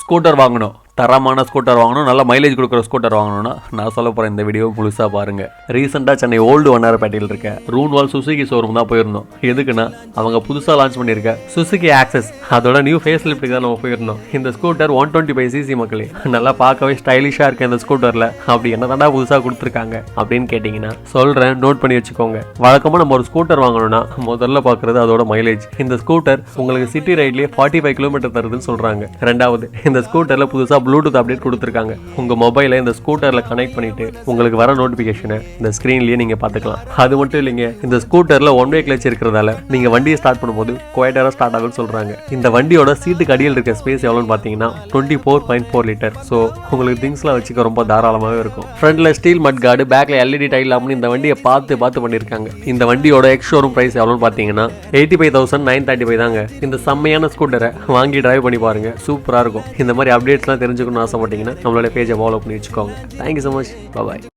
Scooter வாங்கணும், தரமான scooter வாங்கணும், நல்ல மைலேஜ் கொடுக்குற ஸ்கூட்டர் வாங்கணும்னா நான் சொல்ல போகிறேன் இந்த வீடியோ முழுசாக பாருங்கள். ரீசெண்டாக சென்னை ஓல்டு வண்ணாரப்பேட்டையில் இருக்க ரூன்வால் சுசுகி ஷோரூம் தான் போயிருந்தோம். எதுக்குன்னா அவங்க புதுசாக லான்ச் பண்ணியிருக்க சுசுகி ஆக்சஸ் அதோட நியூ ஃபேஸ் லிஃப்ட்டுக்கு தான் நம்ம போயிருந்தோம். இந்த ஸ்கூட்டர் 125cc மக்களே, நல்லா பார்க்கவே ஸ்டைலிஷாக இருக்க இந்த ஸ்கூட்டரில் அப்படி என்ன தாண்டா புதுசாக கொடுத்துருக்காங்க அப்படின்னு கேட்டிங்கன்னா சொல்கிறேன், நோட் பண்ணி வச்சுக்கோங்க. வழக்கமாக நம்ம ஒரு ஸ்கூட்டர் வாங்கணும்னா முதல்ல பார்க்குறது அதோட மைலேஜ். இந்த ஸ்கூட்டர் உங்களுக்கு சிட்டி ரைட்லேயே 45 கிலோமீட்டர் தருதுன்னு சொல்கிறாங்க. ரெண்டாவது, இந்த ஸ்கூட்டரில் புதுசாக ப்ளூடூத் அப்டேட் கொடுத்துருக்காங்க. உங்கள் மொபைலை இந்த ஸ்கூட்டரில் கனெக்ட் பண்ணிட்டு உங்களுக்கு வர நோட்டிஃபிகேஷனை இந்த ஸ்க்ரீன்லேயே நீங்கள் பார்த்துக்கலாம். அது மட்டும் இல்லைங்க, இந்த ஸ்கூட்டரில் ஒன் வே கிளச் இருக்கிறதால நீங்கள் வண்டியை ஸ்டார்ட் பண்ணும்போது குவைட்டாக ஸ்டார்ட் ஆகும்னு சொல்கிறாங்க. இந்த வண்டியோட சீட்டுக்கு அடியில் இருக்க ஸ்பேஸ் எவ்வளோன்னு பார்த்தீங்கன்னா 24.4 லிட்டர். ஸோ உங்களுக்கு திங்ஸ்லாம் வச்சுக்க ரொம்ப தாராளமாகவே இருக்கும். ஃப்ரண்ட்ல ஸ்டீல் மட் கார்டு, பேக்கில் LED டைல் அப்படின்னு இந்த வண்டியை பார்த்து பண்ணியிருக்காங்க. இந்த வண்டியோட எக்ஸ் ஷோரூம் பிரைஸ் எவ்வளோன்னு பார்த்தீங்கன்னா 85,935 தாங்க. இந்த செம்மையான ஸ்கூட்டரை வாங்கி டிரைவ் பண்ணி பாருங்க, சூப்பராக இருக்கும். இந்த மாதிரி அப்டேட்ஸ்லாம் தெரிஞ்சுக்கணும்னு ஆசைப்பட்டீங்கன்னா நம்மளோட பேஜை ஃபாலோ பண்ணி வச்சுக்கோங்க. தேங்க்யூ ஸோ மச், பாய்.